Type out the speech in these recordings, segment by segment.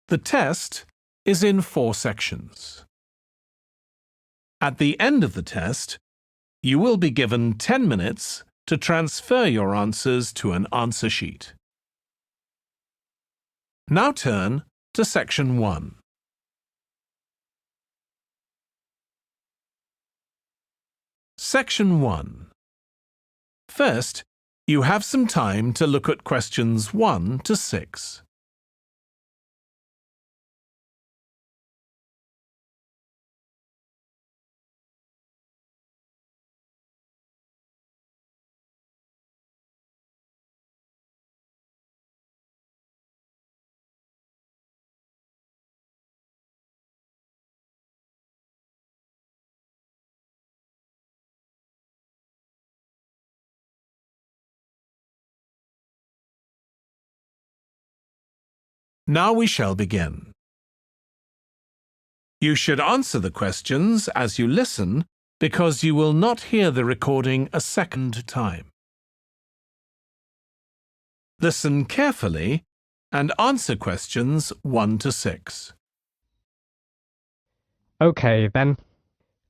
The test is in 4 sections. At the end of the test, you will be given 10 minutes to transfer your answers to an answer sheet. Now turn to Section 1. Section 1. First, you have some time to look at questions 1 to 6. Now we shall begin. You should answer the questions as you listen because you will not hear the recording a second time. Listen carefully and answer questions 1 to 6. Okay, then.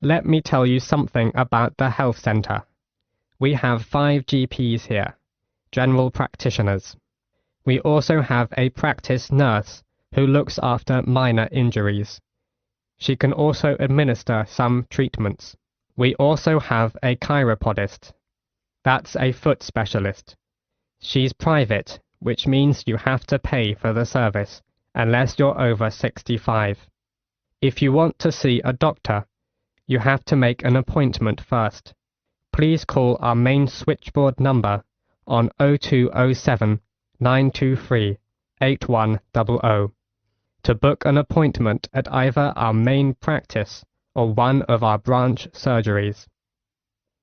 Let me tell you something about the health centre. We have 5 GPs here, general practitioners. We also have a practice nurse who looks after minor injuries. She can also administer some treatments. We also have a chiropodist. That's a foot specialist. She's private, which means you have to pay for the service, unless you're over 65. If you want to see a doctor, you have to make an appointment first. Please call our main switchboard number on 0207 923 8100 to book an appointment at either our main practice or one of our branch surgeries.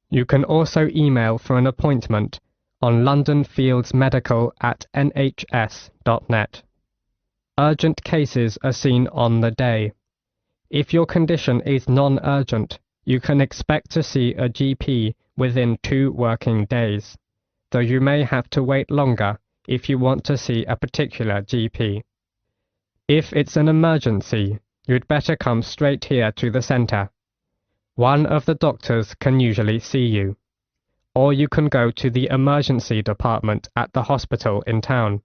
You can also email for an appointment on londonfieldsmedical@nhs.net. Urgent cases are seen on the day. If your condition is non-urgent, you can expect to see a GP within 2 working days, though you may have to wait longer if you want to see a particular GP. If it's an emergency, you'd better come straight here to the centre. One of the doctors can usually see you. Or you can go to the emergency department at the hospital in town.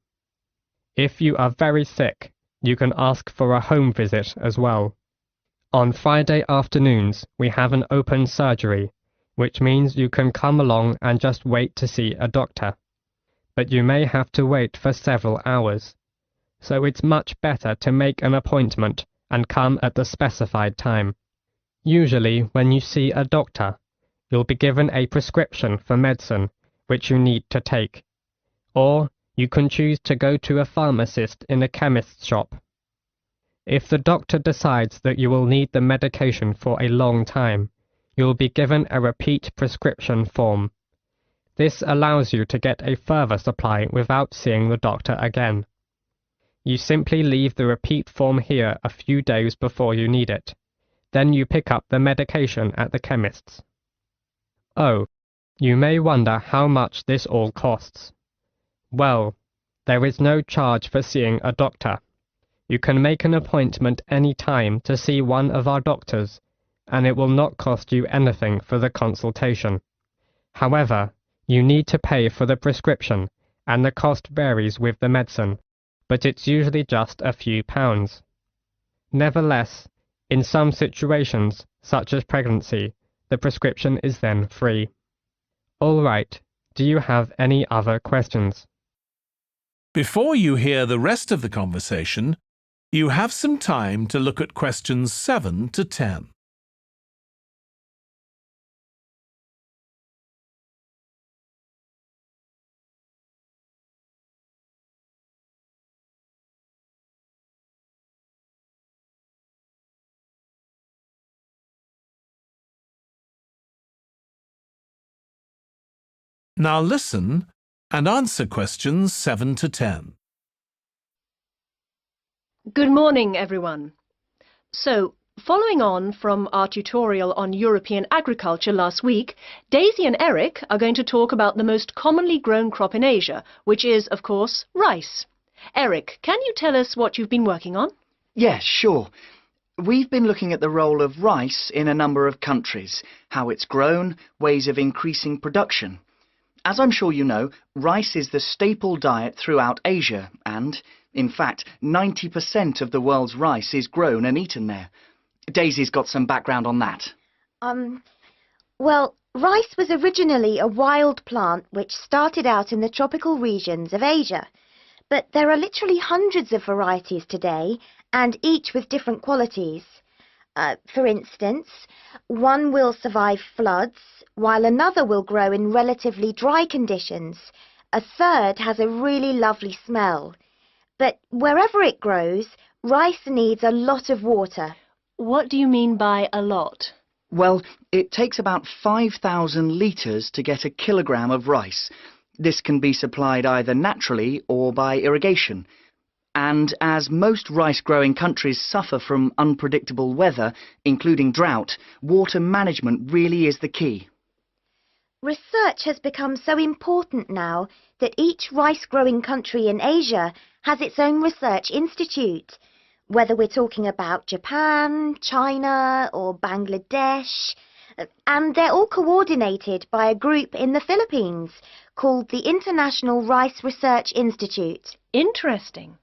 If you are very sick, you can ask for a home visit as well. On Friday afternoons, we have an open surgery, which means you can come along and just wait to see a doctor. But you may have to wait for several hours, so it's much better to make an appointment and come at the specified time. Usually, when you see a doctor, you'll be given a prescription for medicine which you need to take, or you can choose to go to a pharmacist in a chemist's shop. If the doctor decides that you will need the medication for a long time, you'll be given a repeat prescription form. This allows you to get a further supply without seeing the doctor again. You simply leave the repeat form here a few days before you need it. Then you pick up the medication at the chemist's. Oh, you may wonder how much this all costs. Well, there is no charge for seeing a doctor. You can make an appointment any time to see one of our doctors, and it will not cost you anything for the consultation. However, you need to pay for the prescription, and the cost varies with the medicine, but it's usually just a few pounds. Nevertheless, in some situations, such as pregnancy, the prescription is then free. All right, do you have any other questions? Before you hear the rest of the conversation, you have some time to look at questions 7 to 10. Now listen and answer questions 7 to 10. Good morning, everyone. So, following on from our tutorial on European agriculture last week, Daisy and Eric are going to talk about the most commonly grown crop in Asia, which is, of course, rice. Eric, can you tell us what you've been working on? Yes, sure. We've been looking at the role of rice in a number of countries, how it's grown, ways of increasing production. As I'm sure you know, rice is the staple diet throughout Asia and, in fact, 90% of the world's rice is grown and eaten there. Daisy's got some background on that. Well, rice was originally a wild plant which started out in the tropical regions of Asia. But there are literally hundreds of varieties today, and each with different qualities. For instance, one will survive floods, while another will grow in relatively dry conditions. A third has a really lovely smell. But wherever it grows, rice needs a lot of water. What do you mean by a lot? Well, it takes about 5,000 litres to get a kilogram of rice. This can be supplied either naturally or by irrigation. And as most rice-growing countries suffer from unpredictable weather, including drought, water management really is the key. Research has become so important now that each rice-growing country in Asia has its own research institute. Whether we're talking about Japan, China or Bangladesh, and they're all coordinated by a group in the Philippines called the International Rice Research Institute. Interesting.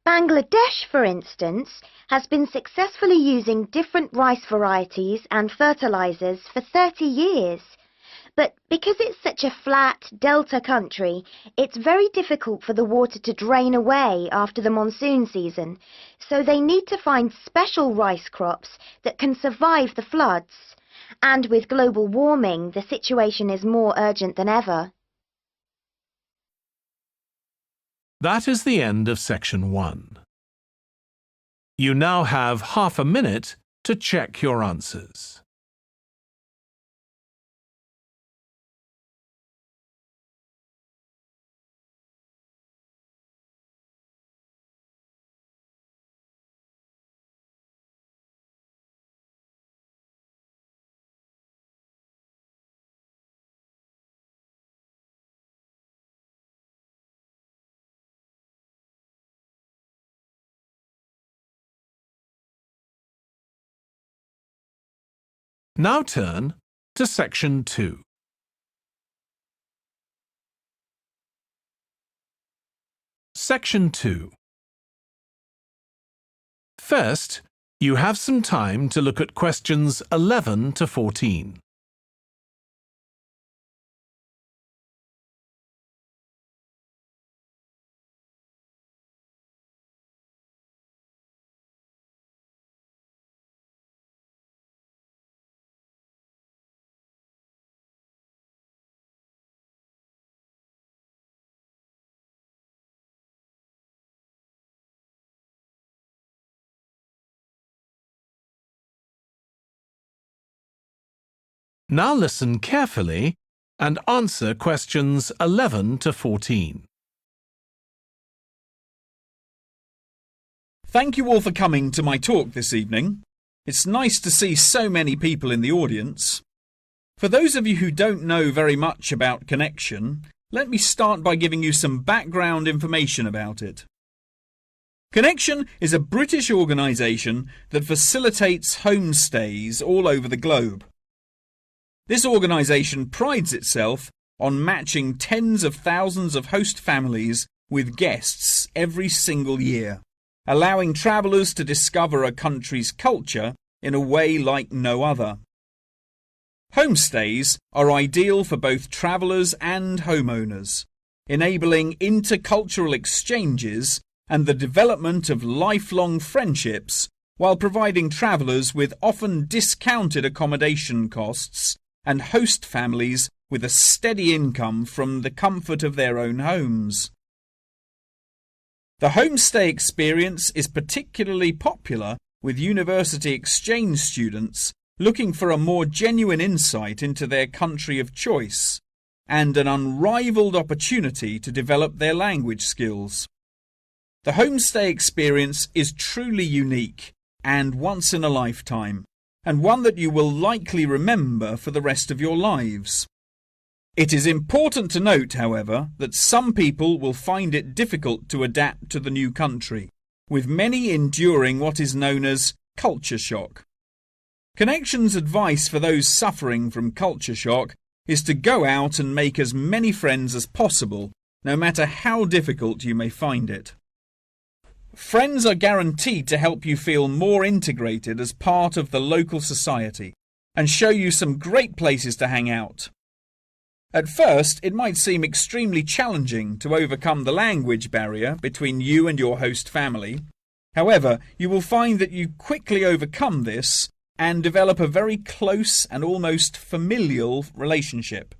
Bangladesh, for instance, has been successfully using different rice varieties and fertilizers for 30 years. But because it's such a flat delta country, it's very difficult for the water to drain away after the monsoon season, so they need to find special rice crops that can survive the floods. And with global warming, the situation is more urgent than ever. That is the end of section 1. You now have half a minute to check your answers. Now turn to section 2. Section 2. First, you have some time to look at questions 11 to 14. Now listen carefully and answer questions 11 to 14. Thank you all for coming to my talk this evening. It's nice to see so many people in the audience. For those of you who don't know very much about Connection, let me start by giving you some background information about it. Connection is a British organisation that facilitates homestays all over the globe. This organisation prides itself on matching tens of thousands of host families with guests every single year, allowing travellers to discover a country's culture in a way like no other. Homestays are ideal for both travellers and homeowners, enabling intercultural exchanges and the development of lifelong friendships while providing travellers with often discounted accommodation costs and host families with a steady income from the comfort of their own homes. The homestay experience is particularly popular with university exchange students looking for a more genuine insight into their country of choice and an unrivalled opportunity to develop their language skills. The homestay experience is truly unique and once in a lifetime, and one that you will likely remember for the rest of your lives. It is important to note, however, that some people will find it difficult to adapt to the new country, with many enduring what is known as culture shock. Connections' advice for those suffering from culture shock is to go out and make as many friends as possible, no matter how difficult you may find it. Friends are guaranteed to help you feel more integrated as part of the local society and show you some great places to hang out. At first, it might seem extremely challenging to overcome the language barrier between you and your host family. However, you will find that you quickly overcome this and develop a very close and almost familial relationship.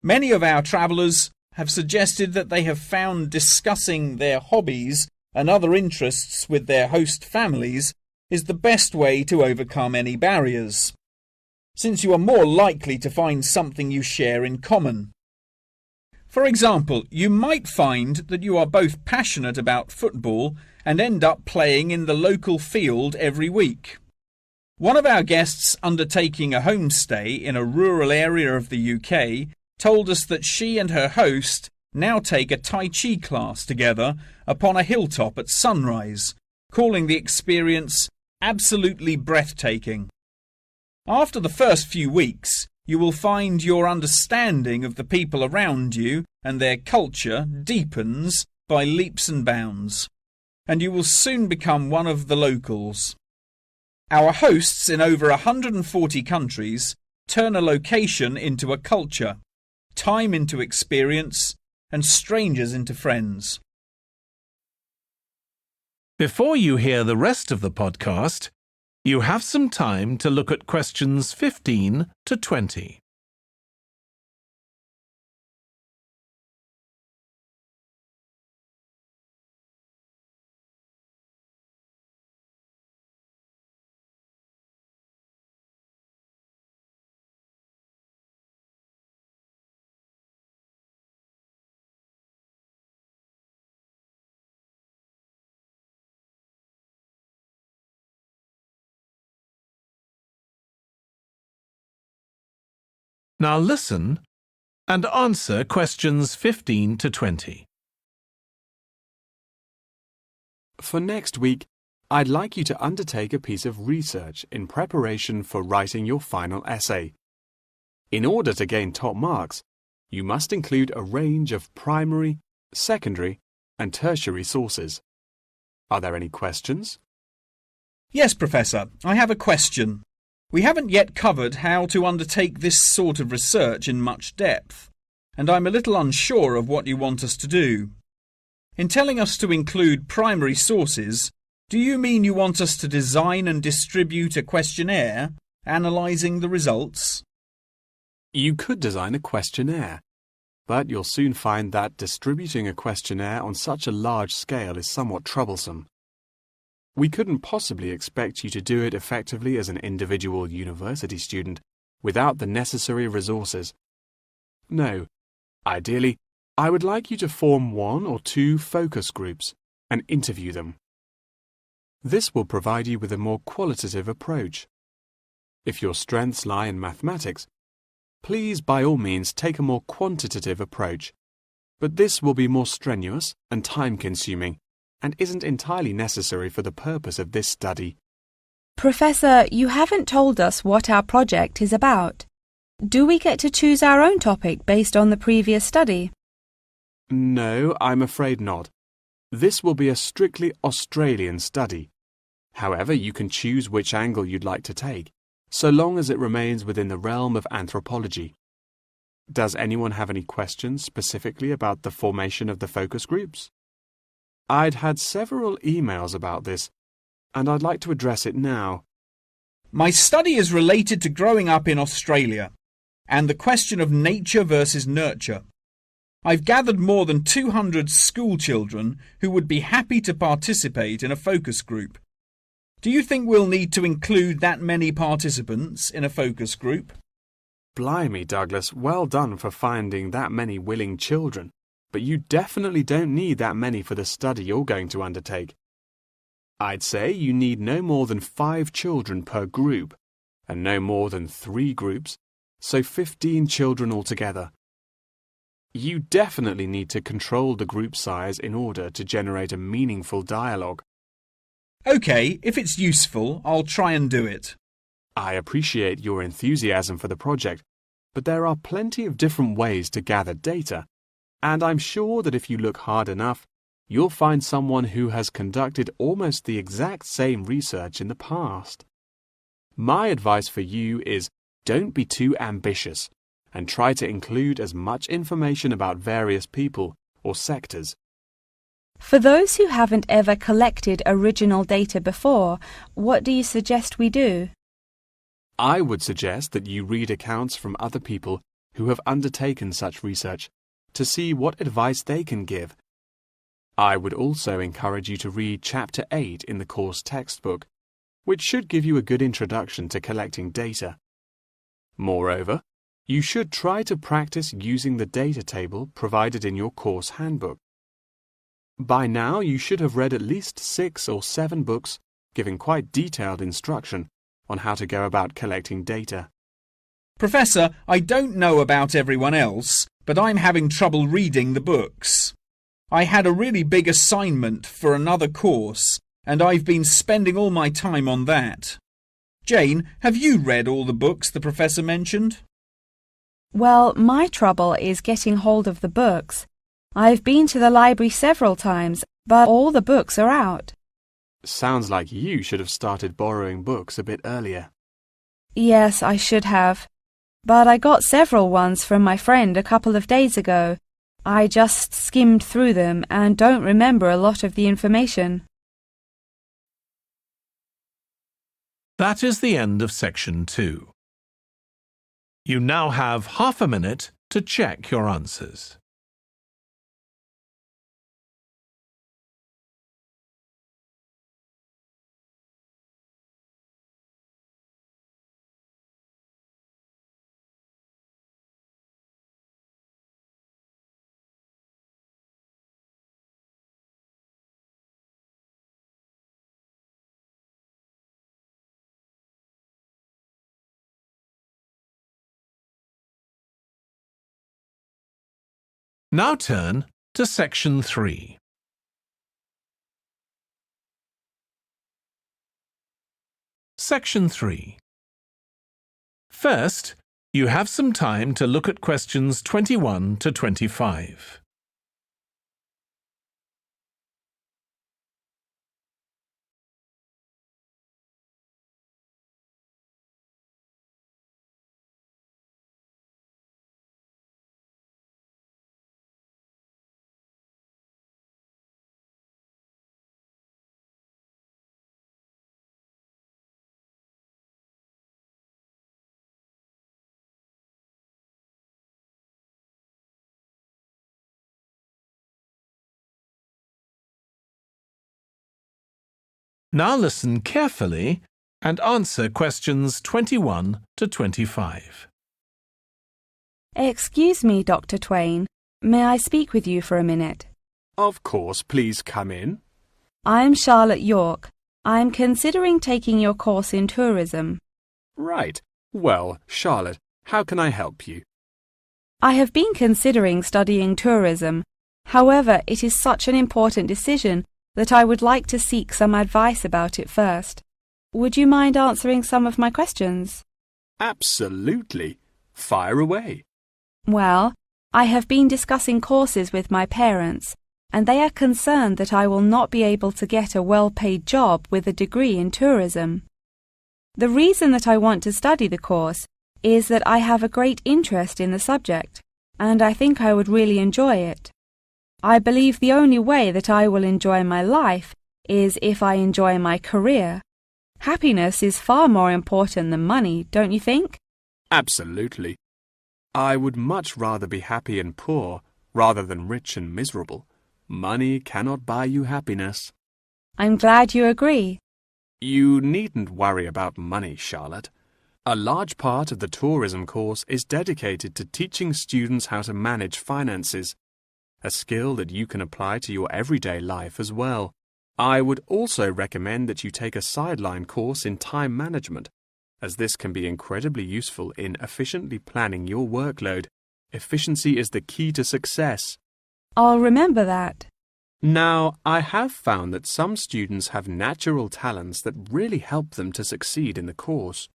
Many of our travellers have suggested that they have found discussing their hobbies and other interests with their host families is the best way to overcome any barriers, since you are more likely to find something you share in common. For example, you might find that you are both passionate about football and end up playing in the local field every week. One of our guests undertaking a homestay in a rural area of the UK told us that she and her host now take a Tai Chi class together upon a hilltop at sunrise, calling the experience absolutely breathtaking. After the first few weeks, you will find your understanding of the people around you and their culture deepens by leaps and bounds, and you will soon become one of the locals. Our hosts in over 140 countries turn a location into a culture, time into experience, and strangers into friends. Before you hear the rest of the podcast, you have some time to look at questions 15 to 20. Now listen and answer questions 15 to 20. For next week, I'd like you to undertake a piece of research in preparation for writing your final essay. In order to gain top marks, you must include a range of primary, secondary, and tertiary sources. Are there any questions? Yes, Professor, I have a question. We haven't yet covered how to undertake this sort of research in much depth, and I'm a little unsure of what you want us to do. In telling us to include primary sources, do you mean you want us to design and distribute a questionnaire, analysing the results? You could design a questionnaire, but you'll soon find that distributing a questionnaire on such a large scale is somewhat troublesome. We couldn't possibly expect you to do it effectively as an individual university student without the necessary resources. No, ideally, I would like you to form 1 or 2 focus groups and interview them. This will provide you with a more qualitative approach. If your strengths lie in mathematics, please by all means take a more quantitative approach, but this will be more strenuous and time-consuming and isn't entirely necessary for the purpose of this study. Professor, you haven't told us what our project is about. Do we get to choose our own topic based on the previous study? No, I'm afraid not. This will be a strictly Australian study. However, you can choose which angle you'd like to take, so long as it remains within the realm of anthropology. Does anyone have any questions specifically about the formation of the focus groups? I'd had several emails about this, and I'd like to address it now. My study is related to growing up in Australia and the question of nature versus nurture. I've gathered more than 200 school children who would be happy to participate in a focus group. Do you think we'll need to include that many participants in a focus group? Blimey, Douglas, well done for finding that many willing children. But you definitely don't need that many for the study you're going to undertake. I'd say you need no more than 5 children per group, and no more than 3 groups, so 15 children altogether. You definitely need to control the group size in order to generate a meaningful dialogue. OK, if it's useful, I'll try and do it. I appreciate your enthusiasm for the project, but there are plenty of different ways to gather data, and I'm sure that if you look hard enough, you'll find someone who has conducted almost the exact same research in the past. My advice for you is don't be too ambitious and try to include as much information about various people or sectors. For those who haven't ever collected original data before, what do you suggest we do? I would suggest that you read accounts from other people who have undertaken such research to see what advice they can give. I would also encourage you to read Chapter 8 in the course textbook, which should give you a good introduction to collecting data. Moreover, you should try to practice using the data table provided in your course handbook. By now, you should have read at least 6 or 7 books giving quite detailed instruction on how to go about collecting data. Professor, I don't know about everyone else, but I'm having trouble reading the books. I had a really big assignment for another course, and I've been spending all my time on that. Jane, have you read all the books the professor mentioned? Well, my trouble is getting hold of the books. I've been to the library several times, but all the books are out. Sounds like you should have started borrowing books a bit earlier. Yes, I should have. But I got several ones from my friend a couple of days ago. I just skimmed through them and don't remember a lot of the information. That is the end of section 2. You now have half a minute to check your answers. Now turn to section 3. Section 3. First, you have some time to look at questions 21 to 25. Now listen carefully and answer questions 21 to 25. Excuse me, Dr. Twain. May I speak with you for a minute? Of course, please come in. I'm Charlotte York. I'm considering taking your course in tourism. Right. Well, Charlotte, how can I help you? I have been considering studying tourism. However, it is such an important decision that I would like to seek some advice about it first. Would you mind answering some of my questions? Absolutely. Fire away. Well, I have been discussing courses with my parents, and they are concerned that I will not be able to get a well-paid job with a degree in tourism. The reason that I want to study the course is that I have a great interest in the subject, and I think I would really enjoy it. I believe the only way that I will enjoy my life is if I enjoy my career. Happiness is far more important than money, don't you think? Absolutely. I would much rather be happy and poor rather than rich and miserable. Money cannot buy you happiness. I'm glad you agree. You needn't worry about money, Charlotte. A large part of the tourism course is dedicated to teaching students how to manage finances, a skill that you can apply to your everyday life as well. I would also recommend that you take a sideline course in time management, as this can be incredibly useful in efficiently planning your workload. Efficiency is the key to success. I'll remember that. Now, I have found that some students have natural talents that really help them to succeed in the course.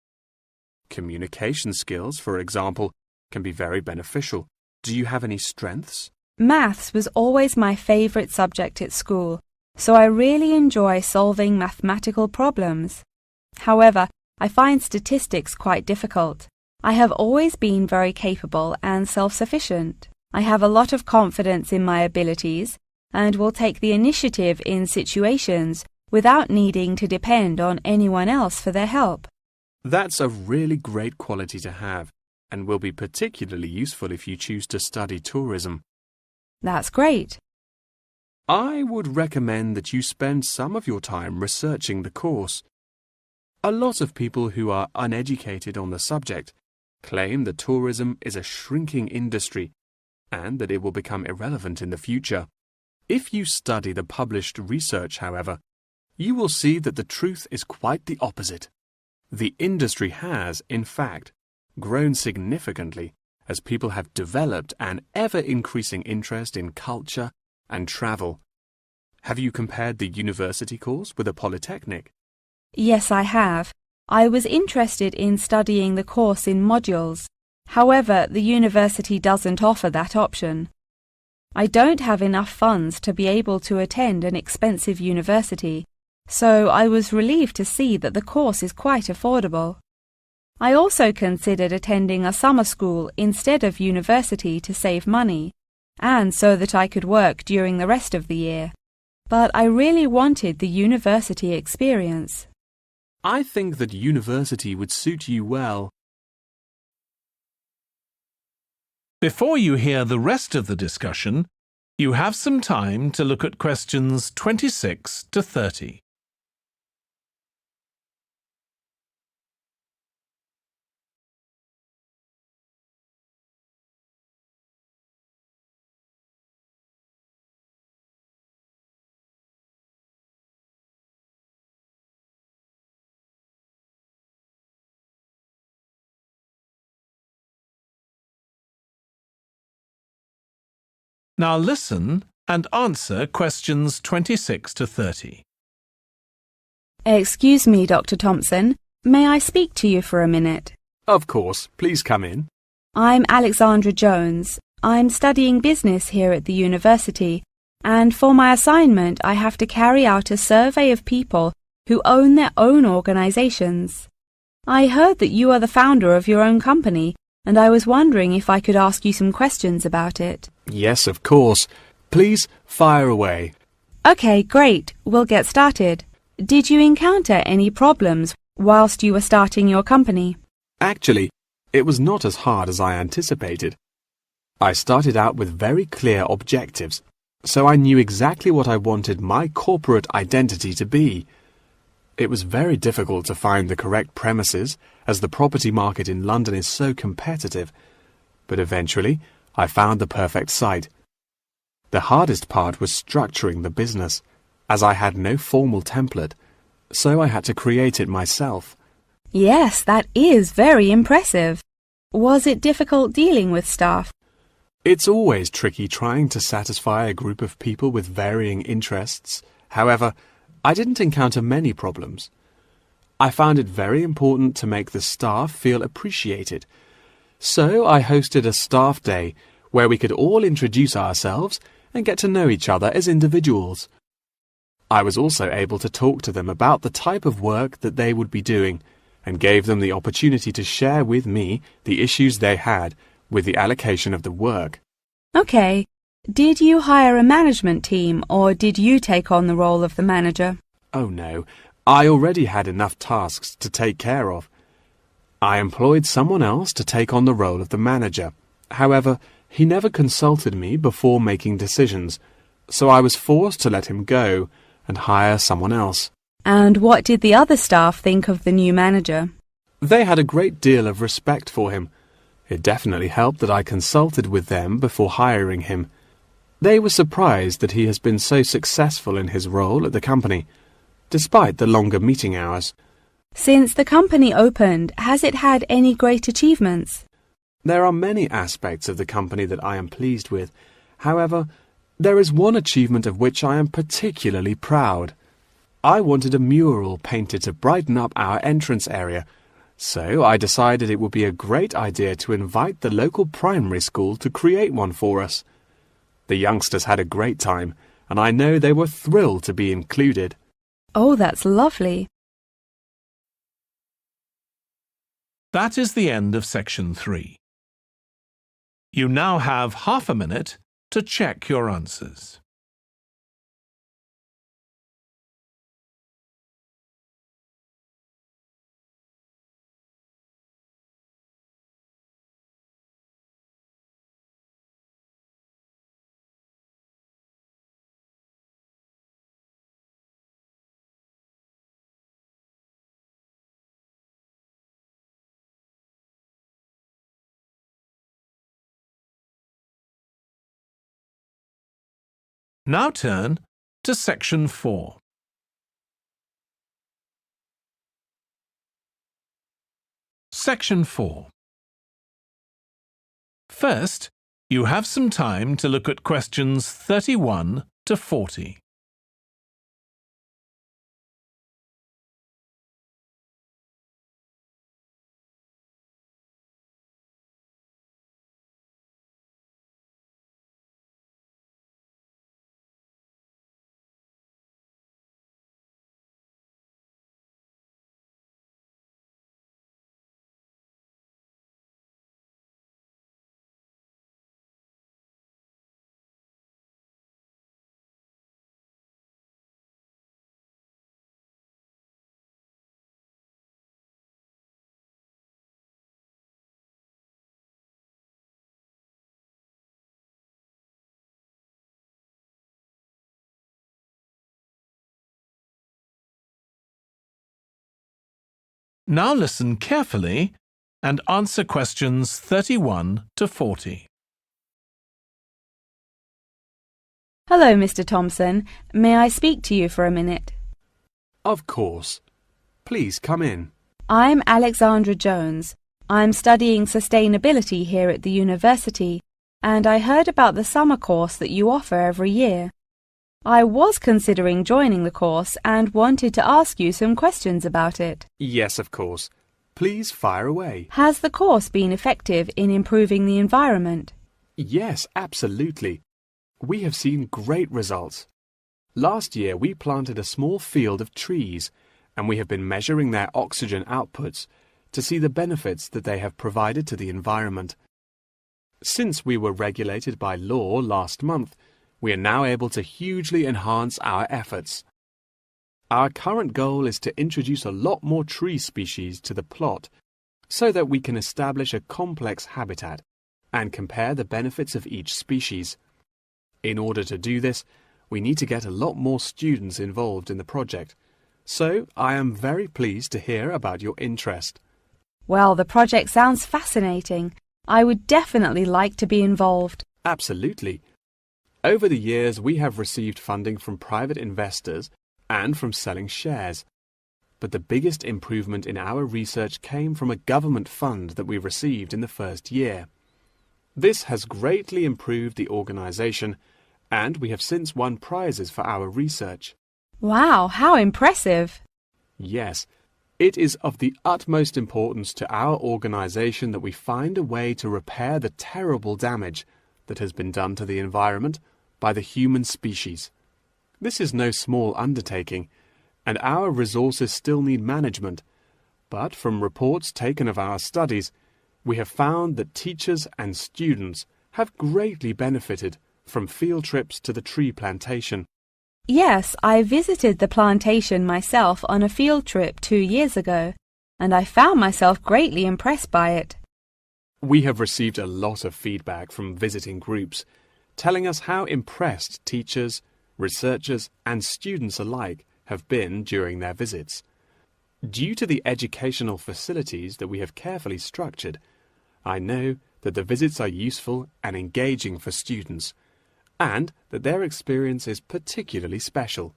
Communication skills, for example, can be very beneficial. Do you have any strengths? Maths was always my favourite subject at school, so I really enjoy solving mathematical problems. However, I find statistics quite difficult. I have always been very capable and self-sufficient. I have a lot of confidence in my abilities and will take the initiative in situations without needing to depend on anyone else for their help. That's a really great quality to have and will be particularly useful if you choose to study tourism. That's great. I would recommend that you spend some of your time researching the course. A lot of people who are uneducated on the subject claim that tourism is a shrinking industry and that it will become irrelevant in the future. If you study the published research, however, you will see that the truth is quite the opposite. The industry has, in fact, grown significantly as people have developed an ever-increasing interest in culture and travel. Have you compared the university course with a polytechnic? Yes, I have. I was interested in studying the course in modules. However, the university doesn't offer that option. I don't have enough funds to be able to attend an expensive university, so I was relieved to see that the course is quite affordable. I also considered attending a summer school instead of university to save money, and so that I could work during the rest of the year. But I really wanted the university experience. I think that university would suit you well. Before you hear the rest of the discussion, you have some time to look at questions 26 to 30. Now listen and answer questions 26 to 30. Excuse me, Dr. Thompson. May I speak to you for a minute? Of course, please come in. I'm Alexandra Jones. I'm studying business here at the university, and for my assignment I have to carry out a survey of people who own their own organizations. I heard that you are the founder of your own company, and I was wondering if I could ask you some questions about it. Yes, of course. Please fire away. Okay, great. We'll get started. Did you encounter any problems whilst you were starting your company? Actually, it was not as hard as I anticipated. I started out with very clear objectives, so I knew exactly what I wanted my corporate identity to be. It was very difficult to find the correct premises, as the property market in London is so competitive, but eventually I found the perfect site. The hardest part was structuring the business, as I had no formal template, so I had to create it myself. Yes, that is very impressive. Was it difficult dealing with staff? It's always tricky trying to satisfy a group of people with varying interests. However, I didn't encounter many problems. I found it very important to make the staff feel appreciated. So I hosted a staff day where we could all introduce ourselves and get to know each other as individuals. I was also able to talk to them about the type of work that they would be doing and gave them the opportunity to share with me the issues they had with the allocation of the work. Okay. Did you hire a management team or did you take on the role of the manager? Oh no, I already had enough tasks to take care of. I employed someone else to take on the role of the manager. However, he never consulted me before making decisions, so I was forced to let him go and hire someone else. And what did the other staff think of the new manager? They had a great deal of respect for him. It definitely helped that I consulted with them before hiring him. They were surprised that he has been so successful in his role at the company, despite the longer meeting hours. Since the company opened, has it had any great achievements? There are many aspects of the company that I am pleased with. However, there is one achievement of which I am particularly proud. I wanted a mural painted to brighten up our entrance area, so I decided it would be a great idea to invite the local primary school to create one for us. The youngsters had a great time, and I know they were thrilled to be included. Oh, that's lovely. That is the end of section 3. You now have half a minute to check your answers. Now turn to section 4. Section 4. First, you have some time to look at questions 31 to 40. Now listen carefully and answer questions 31 to 40. Hello, Mr. Thompson. May I speak to you for a minute? Of course. Please come in. I'm Alexandra Jones. I'm studying sustainability here at the university, and I heard about the summer course that you offer every year. I was considering joining the course and wanted to ask you some questions about it. Yes, of course. Please fire away. Has the course been effective in improving the environment? Yes, absolutely. We have seen great results. Last year we planted a small field of trees, and we have been measuring their oxygen outputs to see the benefits that they have provided to the environment. Since we were regulated by law last month, we are now able to hugely enhance our efforts. Our current goal is to introduce a lot more tree species to the plot so that we can establish a complex habitat and compare the benefits of each species. In order to do this, we need to get a lot more students involved in the project. So I am very pleased to hear about your interest. Well, the project sounds fascinating. I would definitely like to be involved. Absolutely. Over the years, we have received funding from private investors and from selling shares. But the biggest improvement in our research came from a government fund that we received in the first year. This has greatly improved the organization, and we have since won prizes for our research. Wow, how impressive! Yes, it is of the utmost importance to our organization that we find a way to repair the terrible damage that has been done to the environment by the human species. This is no small undertaking, and our resources still need management. But from reports taken of our studies, we have found that teachers and students have greatly benefited from field trips to the tree plantation. Yes, I visited the plantation myself on a field trip 2 years ago, and I found myself greatly impressed by it. We have received a lot of feedback from visiting groups, telling us how impressed teachers, researchers, and students alike have been during their visits. Due to the educational facilities that we have carefully structured, I know that the visits are useful and engaging for students, and that their experience is particularly special.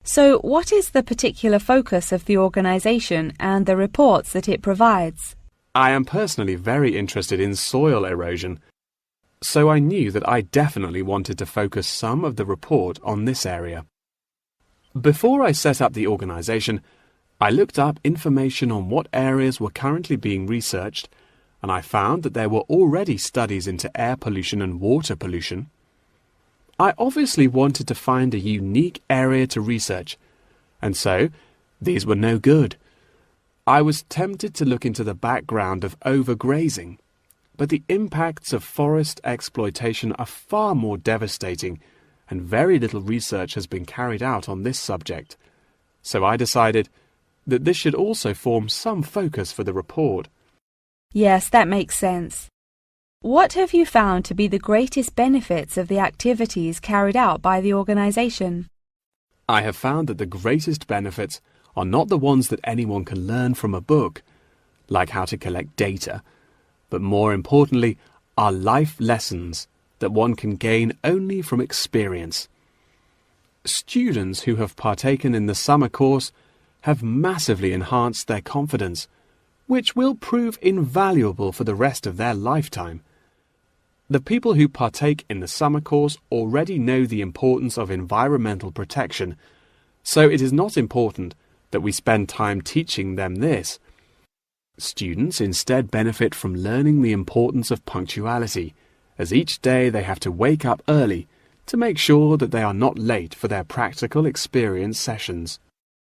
So, what is the particular focus of the organisation and the reports that it provides? I am personally very interested in soil erosion, so I knew that I definitely wanted to focus some of the report on this area. Before I set up the organisation, I looked up information on what areas were currently being researched, and I found that there were already studies into air pollution and water pollution. I obviously wanted to find a unique area to research, and so these were no good. I was tempted to look into the background of overgrazing, but the impacts of forest exploitation are far more devastating, and very little research has been carried out on this subject. So I decided that this should also form some focus for the report. Yes, that makes sense. What have you found to be the greatest benefits of the activities carried out by the organisation? I have found that the greatest benefits are not the ones that anyone can learn from a book, like how to collect data, but more importantly are life lessons that one can gain only from experience. Students who have partaken in the summer course have massively enhanced their confidence, which will prove invaluable for the rest of their lifetime. The people who partake in the summer course already know the importance of environmental protection, so it is not important that we spend time teaching them this. Students instead benefit from learning the importance of punctuality, as each day they have to wake up early to make sure that they are not late for their practical experience sessions.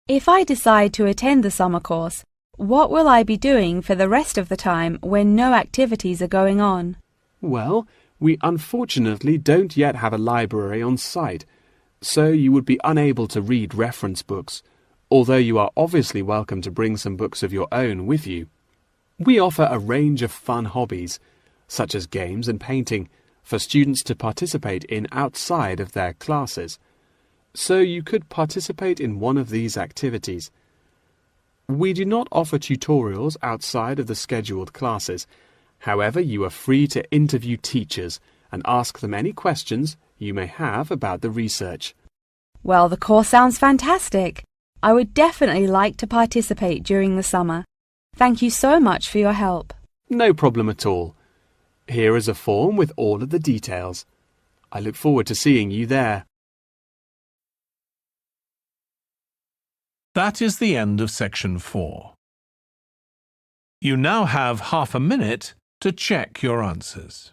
If I decide to attend the summer course, what will I be doing for the rest of the time when no activities are going on? Well, we unfortunately don't yet have a library on site, so you would be unable to read reference books, although you are obviously welcome to bring some books of your own with you. We offer a range of fun hobbies, such as games and painting, for students to participate in outside of their classes, so you could participate in one of these activities. We do not offer tutorials outside of the scheduled classes. However, you are free to interview teachers and ask them any questions you may have about the research. Well, the course sounds fantastic. I would definitely like to participate during the summer. Thank you so much for your help. No problem at all. Here is a form with all of the details. I look forward to seeing you there. That is the end of section 4. You now have half a minute to check your answers.